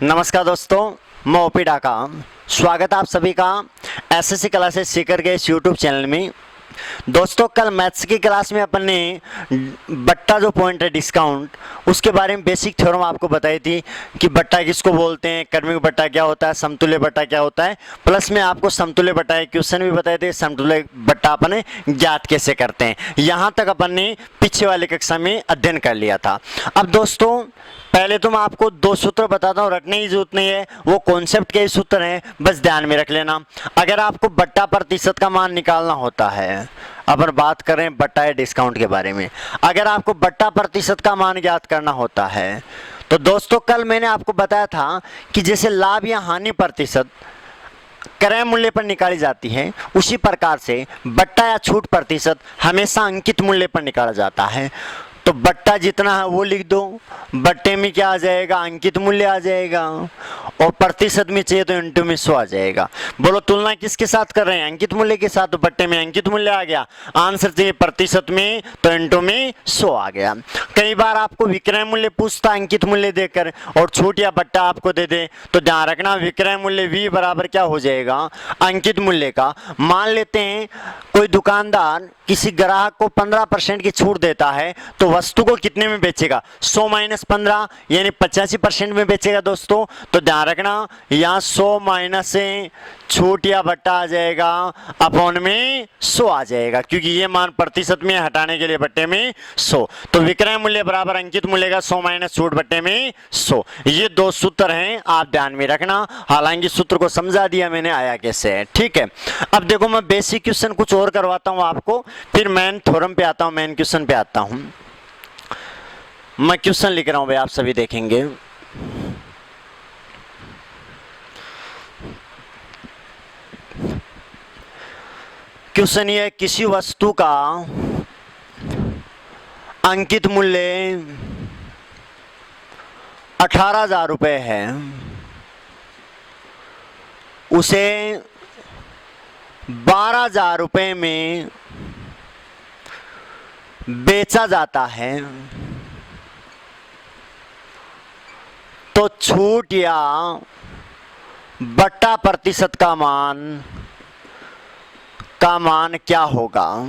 नमस्कार दोस्तों, मैं ओपी डाका। स्वागत है आप सभी का एसएससी क्लासेस सीकर के इस यूट्यूब चैनल में। दोस्तों, कल मैथ्स की क्लास में अपन ने बट्टा जो पॉइंट है डिस्काउंट, उसके बारे में बेसिक थ्योरम आपको बताई थी कि बट्टा किसको बोलते हैं, क्रमिक बट्टा क्या होता है, समतुल्य बट्टा क्या होता है। प्लस में आपको समतुल्य बट्टा के क्वेश्चन भी बताए थे, समतुल्य बट्टा अपन ज्ञात कैसे करते हैं। यहाँ तक अपन ने पिछले वाले कक्षा में अध्ययन कर लिया था। अब दोस्तों, पहले तो मैं आपको दो सूत्र बताता हूँ, रटने की जरूरत नहीं है, वो कॉन्सेप्ट के सूत्र हैं, बस ध्यान में रख लेना। अगर आपको बट्टा प्रतिशत का मान निकालना होता है, अपन बात करें बट्टा या डिस्काउंट के बारे में, अगर आपको बट्टा प्रतिशत का मान ज्ञात करना होता है तो दोस्तों, कल मैंने आपको बताया था कि जैसे लाभ या हानि प्रतिशत क्रय मूल्य पर निकाली जाती है, उसी प्रकार से बट्टा या छूट प्रतिशत हमेशा अंकित मूल्य पर निकाला जाता है। तो बट्टा जितना है वो लिख दो, बट्टे में क्या आ जाएगा, अंकित मूल्य आ जाएगा, और प्रतिशत में चाहिए तो इंटू में 100 आ जाएगा। बोलो तुलना किसके साथ कर रहे हैं, अंकित मूल्य के साथ, तो बट्टे में अंकित मूल्य आ गया, आंसर चाहिए प्रतिशत में तो इंटू में 100 आ गया। कई बार आपको विक्रय मूल्य पूछता अंकित मूल्य देकर और छूट या बट्टा आपको दे दे, तो ध्यान रखना विक्रय मूल्य v बराबर क्या हो जाएगा, अंकित मूल्य का। मान लेते हैं कोई दुकानदार किसी ग्राहक को 15% की छूट देता है, तो वस्तु को कितने में बेचेगा, 100 माइनस 15 यानी 85% में बेचेगा दोस्तों। तो ध्यान रखना यहाँ 100 माइनस से छूट या बट्टा आ जाएगा, अपॉन में 100 आ जाएगा, क्योंकि ये मान प्रतिशत में हटाने के लिए बट्टे में 100। तो विक्रय मूल्य बराबर अंकित मूल्य का 100 माइनस छूट बट्टे में 100। ये दो सूत्र हैं, आप ध्यान में रखना। हालांकि सूत्र को समझा दिया मैंने आया कैसे है, ठीक है। अब देखो, मैं बेसिक क्वेश्चन कुछ और करवाता हूं आपको, फिर मेन थ्योरम पे आता हूं, मेन क्वेश्चन पे आता हूं। मैं क्वेश्चन लिख रहा हूं भाई, आप सभी देखेंगे। क्वेश्चन ये, किसी वस्तु का अंकित मूल्य 18,000 रुपये है, उसे 12,000 रुपये में बेचा जाता है, तो छूट या बट्टा प्रतिशत का मान क्या होगा।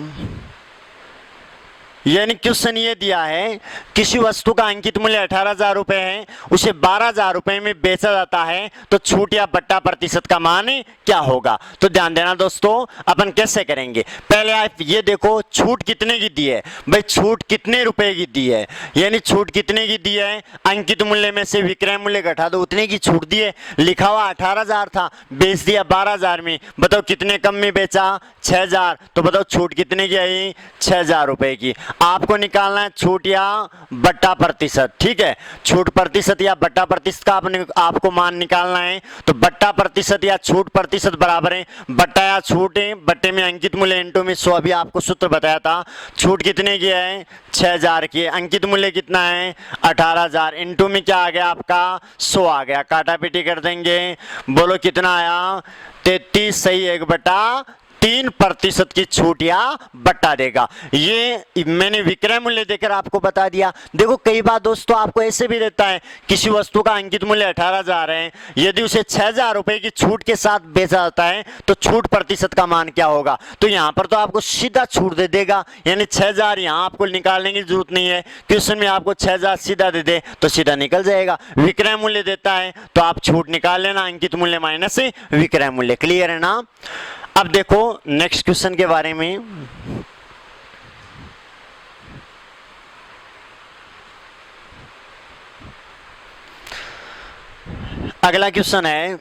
यानी क्वेश्चन ये दिया है, किसी वस्तु का अंकित मूल्य 18,000 रुपये है, उसे 12,000 रुपये में बेचा जाता है, तो छूट या बट्टा प्रतिशत का मान क्या होगा। तो ध्यान देना दोस्तों, अपन कैसे करेंगे। पहले आप ये देखो, छूट कितने की दी है भाई, छूट कितने रुपए की दी है, यानी छूट कितने की दी है, अंकित मूल्य में से विक्रय मूल्य घटा दो, उतने की छूट दी है। लिखा हुआ 18,000 था, बेच दिया 12,000 में, बताओ कितने कम में बेचा, 6,000। तो बताओ छूट कितने की आई, 6,000 रुपए की। आपको निकालना है छूट या बट्टा प्रतिशत, ठीक है। छूट प्रतिशत या बट्टा प्रतिशत का आपको मान निकालना है। तो बट्टा प्रतिशत या छूट प्रतिशत बराबर है बट्टा या छूट है, बट्टे में अंकित मूल्य इंटू में 100। अभी आपको सूत्र बताया था, छूट कितने की है, 6,000 की है, अंकित मूल्य कितना है, 18,000, इंटू में क्या आ गया आपका, 100 आ गया। काटा पीटी कर देंगे, बोलो कितना आया, 33 सही 1/3% की छूट या बट्टा देगा। ये मैंने विक्रय मूल्य देकर आपको बता दिया। देखो, कई बार दोस्तों आपको ऐसे भी देता है, किसी वस्तु का अंकित मूल्य 18,000 है, यदि उसे 6,000 रुपए की छूट के साथ बेचा जाता है, तो छूट प्रतिशत का मान क्या होगा। तो यहां पर तो आपको सीधा छूट दे देगा, यानी 6,000 यहां आपको निकालने की जरूरत नहीं है। क्वेश्चन में आपको 6,000 सीधा दे दे तो सीधा निकल जाएगा। विक्रय मूल्य देता है तो आप छूट निकाल लेना, अंकित मूल्य माइनस विक्रय मूल्य। क्लियर है ना। अब देखो नेक्स्ट क्वेश्चन के बारे में। अगला क्वेश्चन है,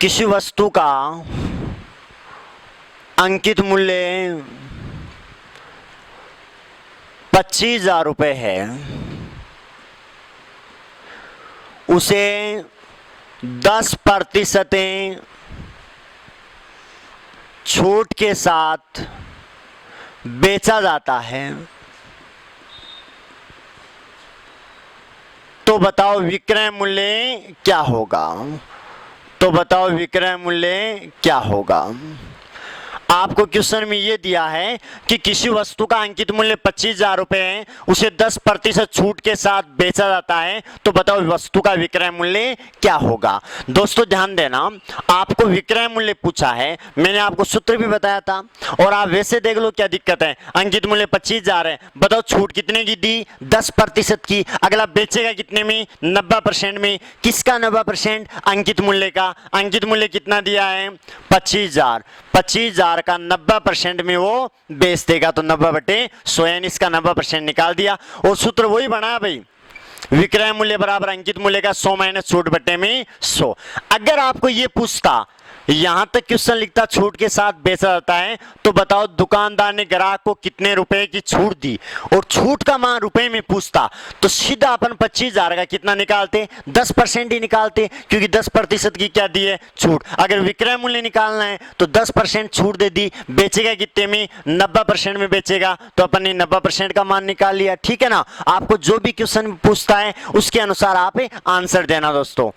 किसी वस्तु का अंकित मूल्य 25,000 रुपये है, उसे 10% छूट के साथ बेचा जाता है, तो बताओ विक्रय मूल्य क्या होगा। तो बताओ विक्रय मूल्य क्या होगा। आपको क्वेश्चन में ये दिया है कि किसी वस्तु का अंकित मूल्य 25,000 रुपए है, उसे 10% छूट के साथ बेचा जाता है, तो बताओ वस्तु का विक्रय मूल्य क्या होगा। दोस्तों ध्यान देना, आपको विक्रय मूल्य पूछा है, मैंने आपको सूत्र भी बताया था, और आप वैसे देख लो क्या दिक्कत है। अंकित मूल्य 25,000 है, बताओ छूट कितने की दी, 10% की। अगला बेचेगा कितने में, 90% में। किसका 90%, अंकित मूल्य का। अंकित मूल्य कितना दिया है, 25,000। 25,000 का 90% में वो बेच देगा, तो 90/100 यानी इसका 90% निकाल दिया। और सूत्र वही बना भाई, विक्रय मूल्य बराबर अंकित मूल्य का 100 माइनस छूट बटे में 100। अगर आपको ये पूछता, यहां तक क्वेश्चन लिखता छूट के साथ बेचा जाता है, तो बताओ दुकानदार ने ग्राहक को कितने रुपए की छूट दी, और छूट का मान रुपए में पूछता, तो सीधा अपन 25,000 का कितना निकालते, 10% ही निकालते, क्योंकि 10% की क्या दी है, छूट। अगर विक्रय मूल्य निकालना है तो 10% छूट दे दी, बेचेगा कितने में, 90% में बेचेगा, तो अपन ने 90% का मान निकाल लिया। ठीक है ना। आपको जो भी क्वेश्चन पूछता है उसके अनुसार आप आंसर देना दोस्तों।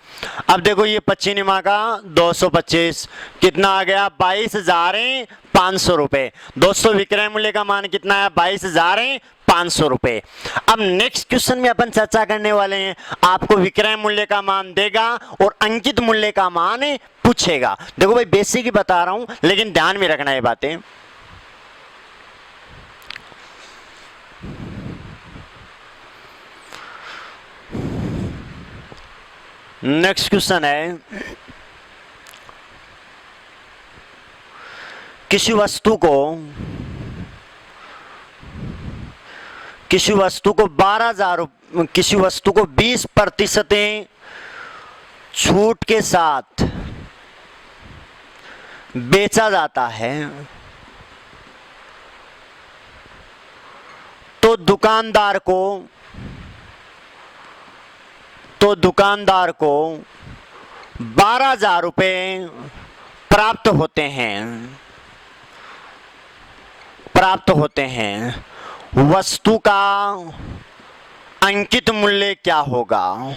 अब देखो ये 25 निमा का 225 कितना आ गया, 22,500 रुपए। दोस्तों विक्रय मूल्य का मान कितना है, 22,500 रुपए। अब नेक्स्ट क्वेश्चन में अपन चर्चा करने वाले हैं, आपको विक्रय मूल्य का मान देगा और अंकित मूल्य का मान पूछेगा। देखो भाई बेसिक ही बता रहा हूं, लेकिन ध्यान में रखना ये बातें। नेक्स्ट क्वेश्चन है, किसी वस्तु को 12,000, किसी वस्तु को 20% छूट के साथ बेचा जाता है, तो दुकानदार को 12,000 रुपए प्राप्त होते हैं। वस्तु का अंकित मूल्य क्या होगा,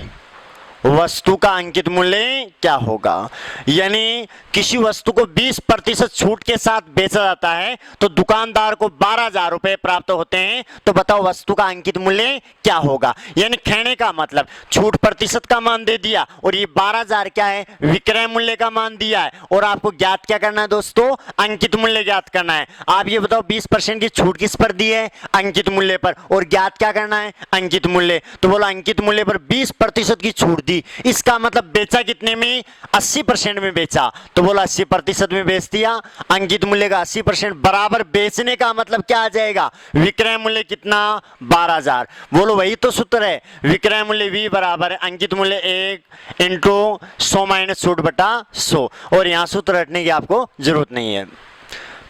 वस्तु का अंकित मूल्य क्या होगा। यानी किसी वस्तु को 20% छूट के साथ बेचा जाता है, तो दुकानदार को 12,000 रुपए प्राप्त होते हैं, तो बताओ वस्तु का अंकित मूल्य क्या होगा। यानी कहने का मतलब छूट प्रतिशत का मान दे दिया, और ये 12,000 क्या है, विक्रय मूल्य का मान दिया है, और आपको ज्ञात क्या करना है दोस्तों, अंकित मूल्य ज्ञात करना है। आप ये बताओ 20% की छूट किस पर दी है, अंकित मूल्य पर, और ज्ञात क्या करना है, अंकित मूल्य। तो बोला अंकित मूल्य पर 20% की छूट दी, इसका मतलब बेचा कितने में, 80% में बेचा, तो बोला 80% में बेच दिया। अंकित मूल्य का 80% बराबर बेचने का मतलब क्या आ जाएगा, विक्रय मूल्य कितना, 12,000। बोलो वही तो सूत्र है, विक्रय मूल्य V बराबर है अंकित मूल्य 1 इंटू 100 माइनस छूट बटा 100। और यहां सूत्र रटने की आपको जरूरत नहीं है।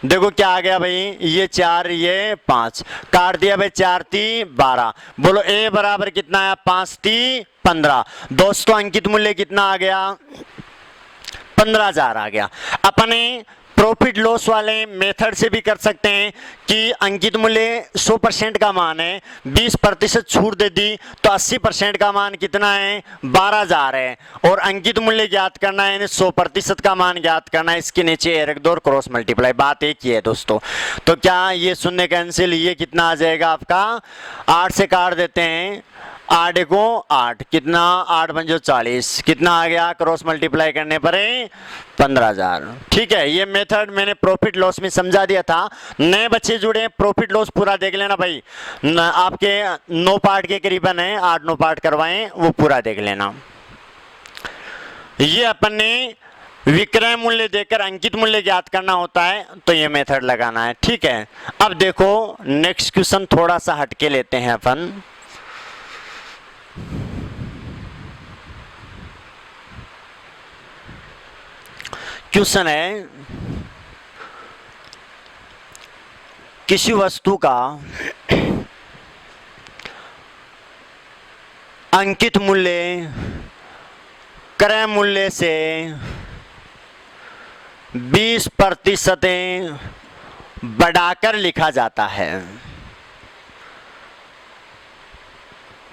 देखो क्या आ गया भाई, ये 4 ये 5 काट दिया भाई, 4 × 12। बोलो A बराबर कितना है, 5 × 15। दोस्तों अंकित मूल्य कितना आ गया, 15,000 आ गया। अपने प्रॉफिट लॉस वाले मेथड से भी कर सकते हैं कि अंकित मूल्य 100% का मान है, 20% छूट दे दी, तो 80% का मान कितना है, 12,000 है, और अंकित मूल्य ज्ञात करना है, 100% का मान ज्ञात करना है। इसके नीचे ए रख दो और क्रॉस मल्टीप्लाई, बात एक ही है दोस्तों। तो क्या ये शून्य कैंसिल, ये कितना आ जाएगा आपका, 8 से काट देते हैं, 8 को 8 कितना, 8 × 5 = 40 कितना आ गया, क्रॉस मल्टीप्लाई करने पर 15,000। ठीक है, ये मेथड मैंने प्रॉफिट लॉस में समझा दिया था। नए बच्चे जुड़े, प्रॉफिट लॉस पूरा देख लेना भाई, आपके 9 पार्ट के करीबन है, 8-9 पार्ट करवाएं, वो पूरा देख लेना। ये अपन ने विक्रय मूल्य देकर अंकित मूल्य ज्ञात करना होता है, तो ये मेथड लगाना है। ठीक है, अब देखो नेक्स्ट क्वेश्चन थोड़ा सा हटके लेते हैं अपन। क्वेश्चन है, किसी वस्तु का अंकित मूल्य क्रय मूल्य से 20% बढ़ाकर लिखा जाता है।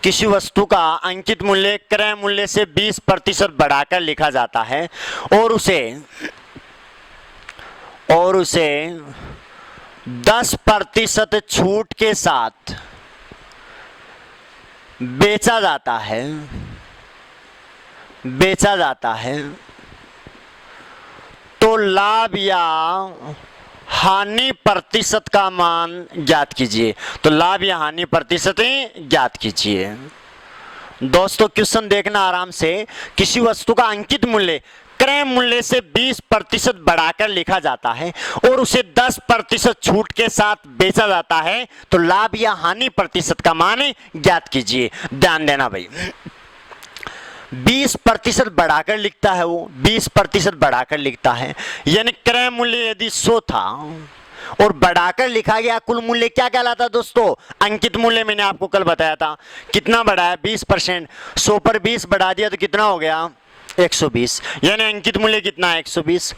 किसी वस्तु का अंकित मूल्य क्रय मूल्य से 20% बढ़ाकर लिखा जाता है, और और उसे 10% छूट के साथ बेचा जाता है तो लाभ या हानि प्रतिशत का मान ज्ञात कीजिए। तो लाभ या हानि प्रतिशत ज्ञात कीजिए। दोस्तों क्वेश्चन देखना आराम से। किसी वस्तु का अंकित मूल्य क्रय मूल्य से 20% बढ़ाकर लिखा जाता है और उसे 10% छूट के साथ बेचा जाता है तो लाभ या हानि प्रतिशत का मान ज्ञात कीजिए। ध्यान देना भाई, 20% बढ़ाकर लिखता है, वो 20% बढ़ाकर लिखता है, यानी क्रय मूल्य यदि 100 था और बढ़ाकर लिखा गया कुल मूल्य क्या कहलाता दोस्तों? अंकित मूल्य। मैंने आपको कल बताया था कितना बढ़ाया 20%, 100 पर 20 बढ़ा दिया तो कितना हो गया 120, यानी अंकित मूल्य कितना है 120।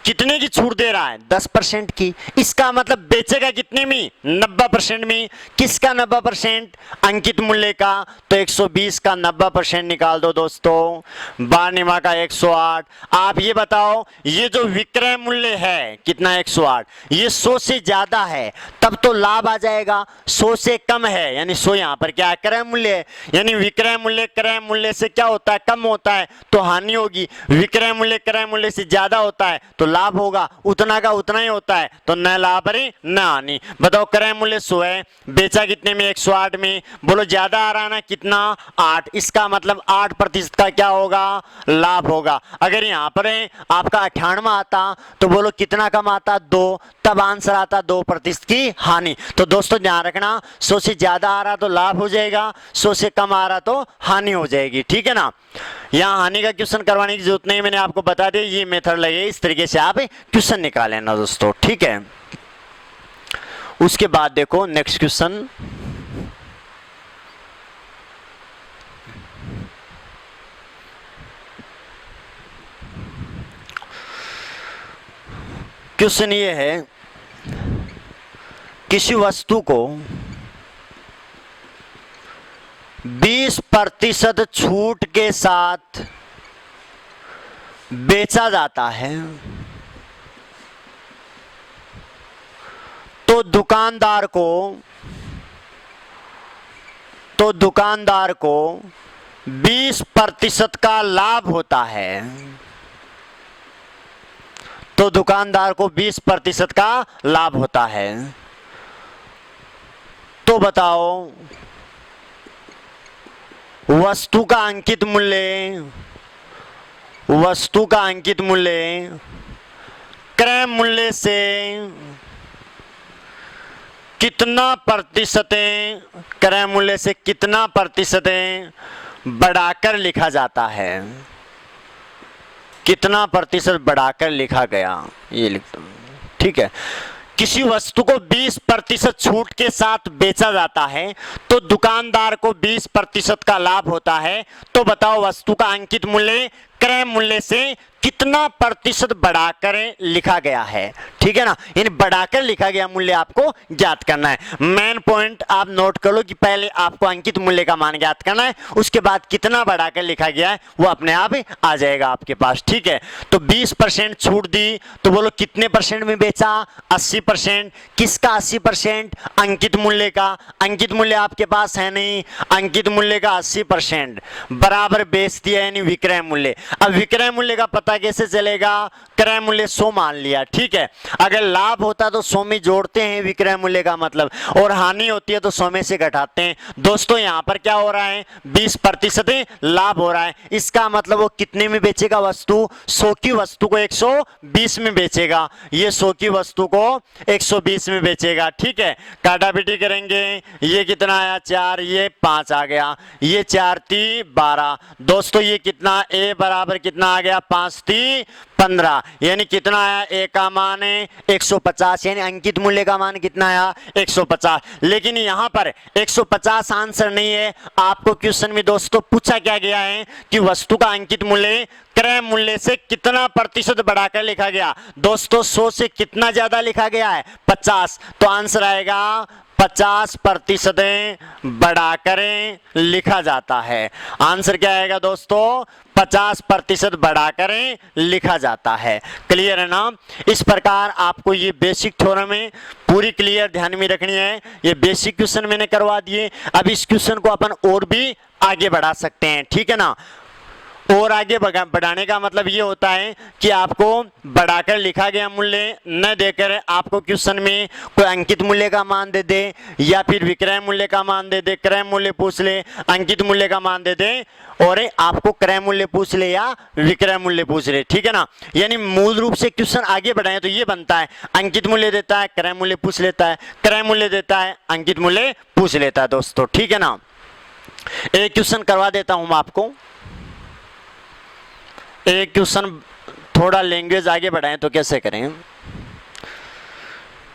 कितने की छूट दे रहा है 10% की। इसका मतलब बेचेगा कितने में 90% में। किसका 90%? अंकित मूल्य का। तो 120 का 90% निकाल दो दोस्तों, 12 का 108। आप ये बताओ ये जो विक्रय मूल्य है कितना 108, ये 100 से ज्यादा है तब तो लाभ आ जाएगा, 100 से कम है यानी 100 यहाँ पर क्या है क्रय मूल्य है, यानी विक्रय मूल्य क्रय मूल्य से क्या होता है कम होता है तो हानि होगी। विक्रय मूल्य क्रय मूल्य से ज्यादा होता है तो लाभ होगा, उतना का उतना ही होता है तो न लाभ रे न हानि। बताओ क्रय मूल्य 100 है, बेचा कितने में 108 में, बोलो ज्यादा आ रहा ना कितना 8, इसका मतलब 8% का क्या होगा लाभ होगा। अगर यहाँ पर आपका 98 आता तो बोलो कितना कम आता 2, तब आंसर आता 2% की हानि। तो दोस्तों ध्यान रखना 100 से ज्यादा आ रहा तो लाभ हो जाएगा, 100 से कम आ रहा तो हानि हो जाएगी, ठीक है ना। यहाँ हानि का क्वेश्चन करवाने की जरूरत नहीं, मैंने आपको बता दिया ये मेथड लगे, इस तरीके से आप क्वेश्चन निकाल लेना दोस्तों, ठीक है। उसके बाद देखो नेक्स्ट क्वेश्चन, क्वेश्चन ये है किसी वस्तु को 20% छूट के साथ बेचा जाता है तो दुकानदार को 20% का लाभ होता है। तो दुकानदार को 20% का लाभ होता है। तो बताओ वस्तु का अंकित मूल्य क्रय मूल्य से कितना प्रतिशत बढ़ाकर लिखा जाता है, कितना प्रतिशत बढ़ाकर लिखा गया ये लिखता हूं, ठीक है। किसी वस्तु को 20% छूट के साथ बेचा जाता है तो दुकानदार को 20% का लाभ होता है। तो बताओ वस्तु का अंकित मूल्य क्रय मूल्य से कितना प्रतिशत बढ़ाकर लिखा गया है, ठीक है ना। यानी बढ़ाकर लिखा गया मूल्य आपको ज्ञात करना है। मेन पॉइंट आप नोट कर लो कि पहले आपको अंकित मूल्य का मान ज्ञात करना है, उसके बाद कितना बढ़ाकर लिखा गया है वो अपने आप आ जाएगा आपके पास, ठीक है। तो 20% छूट दी तो बोलो कितने परसेंट में बेचा 80%। किसका 80%? अंकित मूल्य का। अंकित मूल्य आपके पास है नहीं, अंकित मूल्य का 80% बराबर बेच दिया यानी विक्रय मूल्य। अब विक्रय मूल्य का पता कैसे चलेगा? क्रय मूल्य 100 मान लिया, ठीक है। अगर लाभ होता तो 100 में जोड़ते हैं विक्रय मूल्य का मतलब, और हानि होती है तो 100 में से घटाते हैं। दोस्तों यहां पर क्या हो रहा है 20% लाभ हो रहा है, इसका मतलब वो कितने में बेचेगा वस्तु? 100 की वस्तु को 120 में बेचेगा, ये 100 की वस्तु को 120 में बेचेगा, ठीक है। काटापीटी करेंगे, ये कितना आया 4, ये 5 आ गया, ये 4 × 12। दोस्तों ये कितना ए बराबर कितना आ गया 5 × 15, यानी कितना आया ए का मान है 150, यानी अंकित मूल्य का मान कितना आया 150। लेकिन यहां पर 150 आंसर नहीं है, आपको क्वेश्चन में दोस्तों पूछा क्या गया है कि वस्तु का अंकित मूल्य क्रय मूल्य से कितना प्रतिशत बढ़ाकर लिखा गया। दोस्तों 100 से कितना ज्यादा लिखा गया है 50, तो आंसर आएगा 50% बढ़ाकर लिखा जाता है। आंसर क्या आएगा दोस्तों 50% बढ़ाकर लिखा जाता है। क्लियर है ना? इस प्रकार आपको ये बेसिक थ्योरम है पूरी क्लियर ध्यान में रखनी है। ये बेसिक क्वेश्चन मैंने करवा दिए। अब इस क्वेश्चन को अपन और भी आगे बढ़ा सकते हैं, ठीक है ना? और आगे बढ़ाने का मतलब ये होता है कि आपको बढ़ाकर लिखा गया मूल्य न देकर आपको क्वेश्चन में कोई अंकित मूल्य का मान दे दे या फिर विक्रय मूल्य का मान दे दे, क्रय मूल्य पूछ ले, अंकित मूल्य का मान दे दे और आपको क्रय मूल्य पूछ ले या विक्रय मूल्य पूछ ले, ठीक है ना? यानी मूल रूप से क्वेश्चन आगे बढ़ाए तो ये बनता है अंकित मूल्य देता है, क्रय मूल्य पूछ लेता है, क्रय मूल्य देता है, अंकित मूल्य पूछ लेता है दोस्तों, ठीक है ना? एक क्वेश्चन करवा देता हूं मैं आपको। एक क्वेश्चन थोड़ा लैंग्वेज आगे बढ़ाएं तो कैसे करें?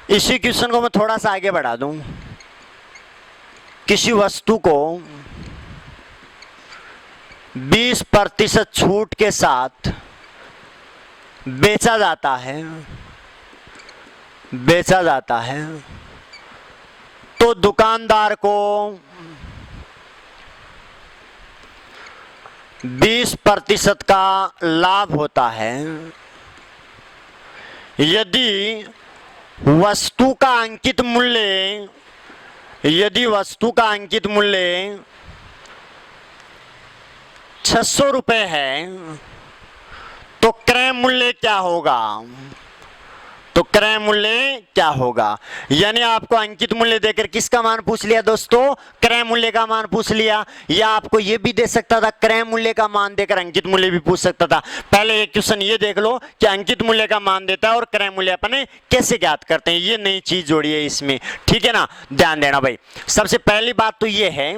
इसी क्वेश्चन को मैं थोड़ा सा आगे बढ़ा दूं। किसी वस्तु को 20% छूट के साथ बेचा जाता है तो दुकानदार को 20% का लाभ होता है। यदि वस्तु का अंकित मूल्य 600 रुपए है तो क्रय मूल्य क्या होगा? यानी आपको अंकित मूल्य देकर किसका मान पूछ लिया दोस्तों? क्रय मूल्य का मान पूछ लिया। या आपको यह भी दे सकता था क्रय मूल्य का मान देकर अंकित मूल्य भी पूछ सकता था। पहले एक क्वेश्चन ये देख लो कि अंकित मूल्य का मान देता है और क्रय मूल्य अपने कैसे ज्ञात करते हैं। ये नई चीज जोड़ी है इसमें, ठीक है ना? ध्यान देना भाई। सबसे पहली बात तो ये है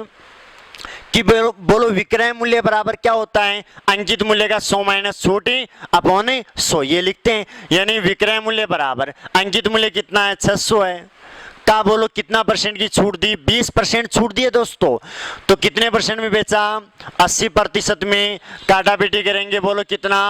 कि बोलो विक्रय मूल्य बराबर क्या होता है? अंकित मूल्य का 100 माइनस छूट अपॉन 100 ये लिखते हैं। यानी विक्रय मूल्य बराबर अंकित मूल्य कितना है? 600 है। का बोलो कितना परसेंट की छूट दी? 20% छूट दी है दोस्तों। तो कितने परसेंट में बेचा? 80% में। काटा पीटी करेंगे, बोलो कितना?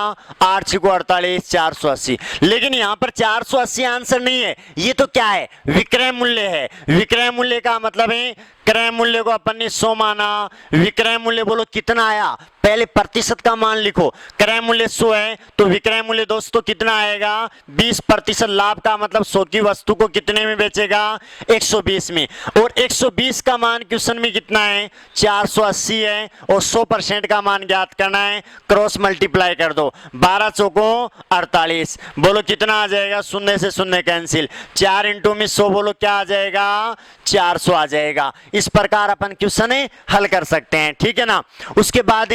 8 6 48 480। लेकिन यहाँ पर 480 आंसर नहीं है, ये तो क्या है? विक्रय मूल्य है। विक्रय मूल्य का मतलब है क्रय मूल्य को अपन ने 100 माना, विक्रय मूल्य बोलो कितना आया? पहले प्रतिशत का मान लिखो। क्रय मूल्य 100 है तो विक्रय मूल्य दोस्तों कितना आएगा? 20% लाभ का मतलब 100 की वस्तु को कितने में बेचेगा? 120 में। और 120 का मान क्वेश्चन में कितना है? 480 है और 100% का मान ज्ञात करना है। क्रॉस मल्टीप्लाई कर दो, 12 चौकों 48। बोलो कितना आ जाएगा? शून्य से शून्य कैंसिल। 4 इंटू में 100 बोलो क्या आ जाएगा? 400 आ जाएगा। इस प्रकार अपन क्वेश्चन हल कर सकते हैं, ठीक है ना? उसके बाद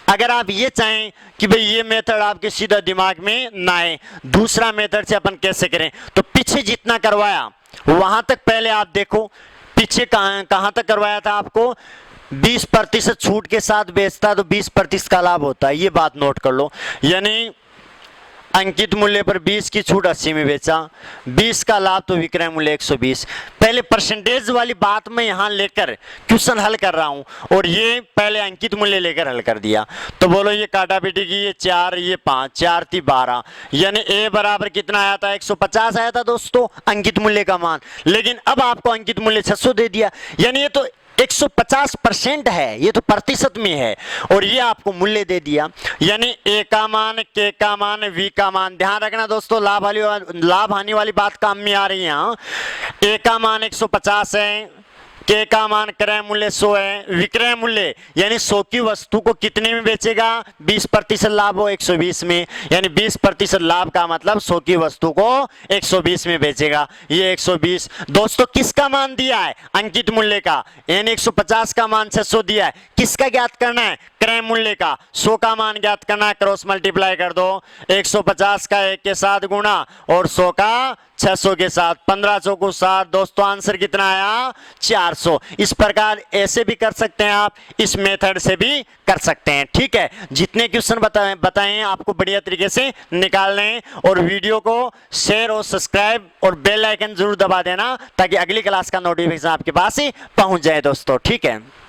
अगर आप ये चाहें कि भाई ये मेथड आपके सीधा दिमाग में ना आए, दूसरा मेथड से अपन कैसे करें, तो पीछे जितना करवाया वहां तक पहले आप देखो। पीछे कहां तक करवाया था आपको? 20% छूट के साथ बेचता तो 20% का लाभ होता है। ये बात नोट कर लो। यानी अंकित मूल्य पर 20 की छूट 80 में बेचा, 20 का लाभ तो विक्रय मूल्य 120। पहले परसेंटेज वाली बात मैं यहां लेकर क्वेश्चन हल कर रहा हूं और ये पहले अंकित मूल्य लेकर हल कर दिया। तो बोलो ये काटा पीटी की, ये 4 ये 5, 4 3 12। यानी ए बराबर कितना आया था? 150 आया था दोस्तों अंकित मूल्य का मान। लेकिन अब आपको अंकित मूल्य 600 दे दिया। यानी ये तो 150% है, ये तो प्रतिशत में है और ये आपको मूल्य दे दिया। यानी ए का मान, के का मान, वी का मान। ध्यान रखना दोस्तों, लाभ हानि वाली बात काम में आ रही है। यहाँ ए का मान 150 है, के का मान क्रय मूल्य 100 है, विक्रय मूल्य यानी 100 की वस्तु को कितने में बेचेगा? 20% लाभ हो 120 में। यानी 20% लाभ का मतलब 100 की वस्तु को 120 में बेचेगा। ये 120 दोस्तों किसका मान दिया है? अंकित मूल्य का। यानी 150 का मान 600 दिया है। किसका ज्ञात करना है? क्रय मूल्य का। 100 का मान ज्ञात करना है, क्रॉस मल्टीप्लाई कर दो। 150 का 1 के साथ गुणा और 100 का 600 के साथ, 15 चौको 7। दोस्तों आंसर कितना आया? 400। इस प्रकार ऐसे भी कर सकते हैं आप, इस मेथड से भी कर सकते हैं, ठीक है? जितने क्वेश्चन बताए आपको बढ़िया तरीके से निकालने हैं। और वीडियो को शेयर और सब्सक्राइब और बेल आइकन जरूर दबा देना ताकि अगली क्लास का नोटिफिकेशन आपके पास ही पहुंच जाए दोस्तों, ठीक है?